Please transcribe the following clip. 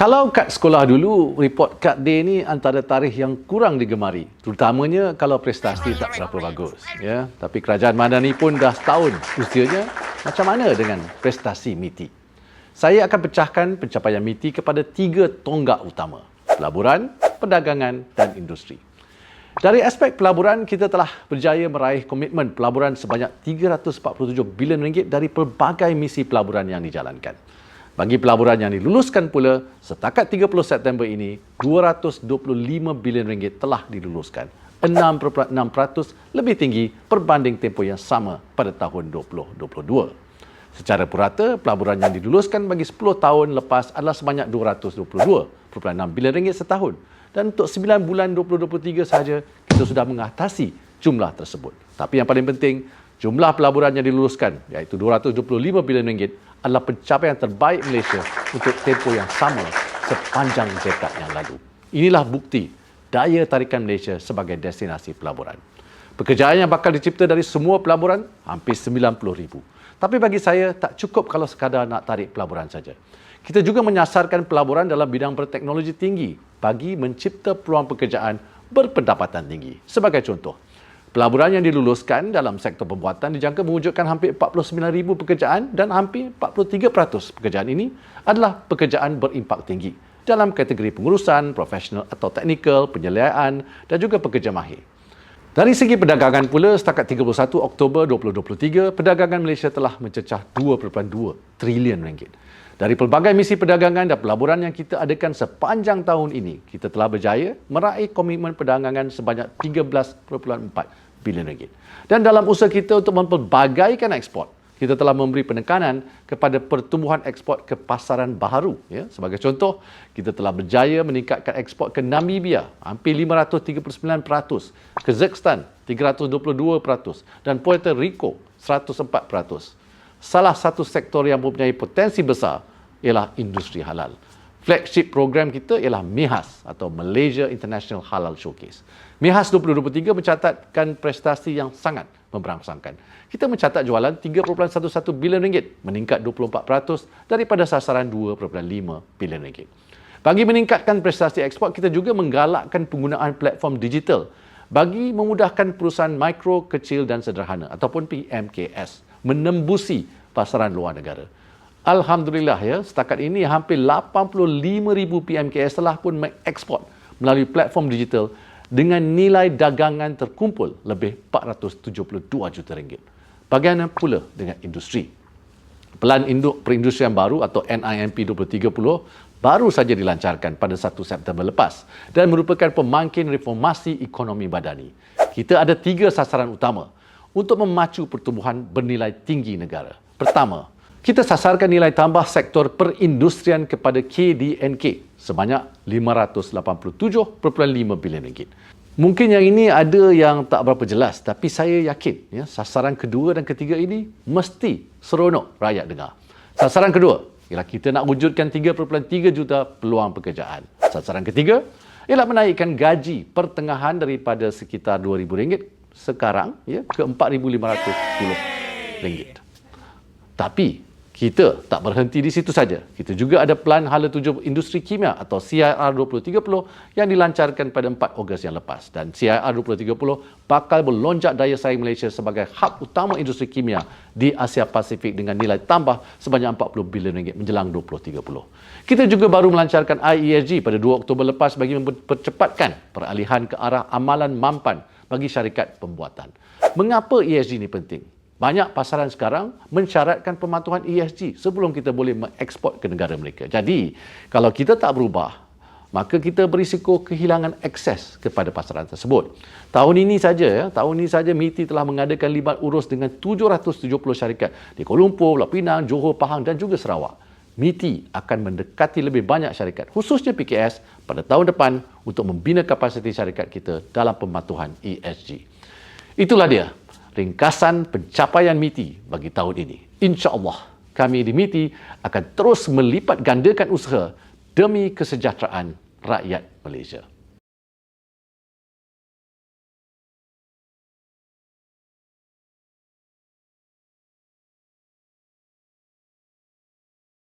Kalau kad sekolah dulu, report card day ni antara tarikh yang kurang digemari, terutamanya kalau prestasi tak berapa bagus. Ya. Tapi kerajaan Madani pun dah setahun usianya, macam mana dengan prestasi MITI? Saya akan pecahkan pencapaian MITI kepada 3 tonggak utama: pelaburan, perdagangan dan industri. Dari aspek pelaburan, kita telah berjaya meraih komitmen pelaburan sebanyak RM347 bilion dari pelbagai misi pelaburan yang dijalankan. Bagi pelaburan yang diluluskan pula, setakat 30 September ini, RM225 bilion telah diluluskan. 6.6% lebih tinggi berbanding tempoh yang sama pada tahun 2022. Secara purata, pelaburan yang diluluskan bagi 10 tahun lepas adalah sebanyak RM222.6 bilion setahun. Dan untuk 9 bulan 2023 sahaja, kita sudah mengatasi jumlah tersebut. Tapi yang paling penting, jumlah pelaburan yang diluluskan, iaitu RM225 bilion adalah pencapaian terbaik Malaysia untuk tempoh yang sama sepanjang dekad yang lalu. Inilah bukti daya tarikan Malaysia sebagai destinasi pelaburan. Pekerjaan yang bakal dicipta dari semua pelaburan, hampir 90,000. Tapi bagi saya, tak cukup kalau sekadar nak tarik pelaburan saja. Kita juga menyasarkan pelaburan dalam bidang berteknologi tinggi bagi mencipta peluang pekerjaan berpendapatan tinggi. Sebagai contoh, pelaburan yang diluluskan dalam sektor pembuatan dijangka mewujudkan hampir 49,000 pekerjaan dan hampir 43% pekerjaan ini adalah pekerjaan berimpak tinggi dalam kategori pengurusan, profesional atau teknikal, penyeliaan dan juga pekerja mahir. Dari segi perdagangan pula, setakat 31 Oktober 2023, perdagangan Malaysia telah mencecah RM2.2 trilion. Dari pelbagai misi perdagangan dan pelaburan yang kita adakan sepanjang tahun ini, kita telah berjaya meraih komitmen perdagangan sebanyak RM13.4 bilion. Dan dalam usaha kita untuk mempelbagaikan ekspor, kita telah memberi penekanan kepada pertumbuhan ekspor ke pasaran baharu. Ya. Sebagai contoh, kita telah berjaya meningkatkan ekspor ke Namibia hampir 539%, Kazakhstan 322% dan Puerto Rico 104%. Salah satu sektor yang mempunyai potensi besar ialah industri halal. Flagship program kita ialah MIHAS atau Malaysia International Halal Showcase. MIHAS 2023 mencatatkan prestasi yang sangat memberangsangkan. Kita mencatat jualan RM3.11 bilion, meningkat 24% daripada sasaran RM2.5 bilion. Bagi meningkatkan prestasi ekspor, kita juga menggalakkan penggunaan platform digital bagi memudahkan perusahaan mikro, kecil dan sederhana ataupun PMKS menembusi pasaran luar negara. Alhamdulillah ya, setakat ini hampir 85,000 PMKS telah pun mengekspor melalui platform digital dengan nilai dagangan terkumpul lebih RM472 juta. Bagaimana pula dengan industri? Pelan Induk Perindustrian Baru atau NIMP 2030 baru saja dilancarkan pada 1 September lepas dan merupakan pemangkin reformasi ekonomi badani. Kita ada 3 sasaran utama untuk memacu pertumbuhan bernilai tinggi negara. Pertama, kita sasarkan nilai tambah sektor perindustrian kepada KDNK sebanyak RM587.5 bilion. Mungkin yang ini ada yang tak berapa jelas, tapi saya yakin sasaran kedua dan ketiga ini mesti seronok rakyat dengar. Sasaran kedua ialah kita nak wujudkan 3.3 juta peluang pekerjaan. Sasaran ketiga ialah menaikkan gaji pertengahan daripada sekitar RM2,000 sekarang ke RM4,510. Tapi kita tak berhenti di situ saja. Kita juga ada Pelan Hala 7 Industri Kimia atau CIR 2030 yang dilancarkan pada 4 Ogos yang lepas. Dan CIR 2030 bakal melonjak daya saing Malaysia sebagai hub utama industri kimia di Asia Pasifik dengan nilai tambah sebanyak RM40 bilion menjelang 2030. Kita juga baru melancarkan IESG pada 2 Oktober lepas bagi mempercepatkan peralihan ke arah amalan mampan bagi syarikat pembuatan. Mengapa ESG ini penting? Banyak pasaran sekarang mensyaratkan pematuhan ESG sebelum kita boleh mengeksport ke negara mereka. Jadi, kalau kita tak berubah, maka kita berisiko kehilangan akses kepada pasaran tersebut. Tahun ini saja MITI telah mengadakan libat urus dengan 770 syarikat di Kuala Lumpur, Pulau Pinang, Johor, Pahang dan juga Sarawak. MITI akan mendekati lebih banyak syarikat, khususnya PKS, pada tahun depan untuk membina kapasiti syarikat kita dalam pematuhan ESG. Itulah dia ringkasan pencapaian MITI bagi tahun ini. InsyaAllah, kami di MITI akan terus melipat gandakan usaha demi kesejahteraan rakyat Malaysia.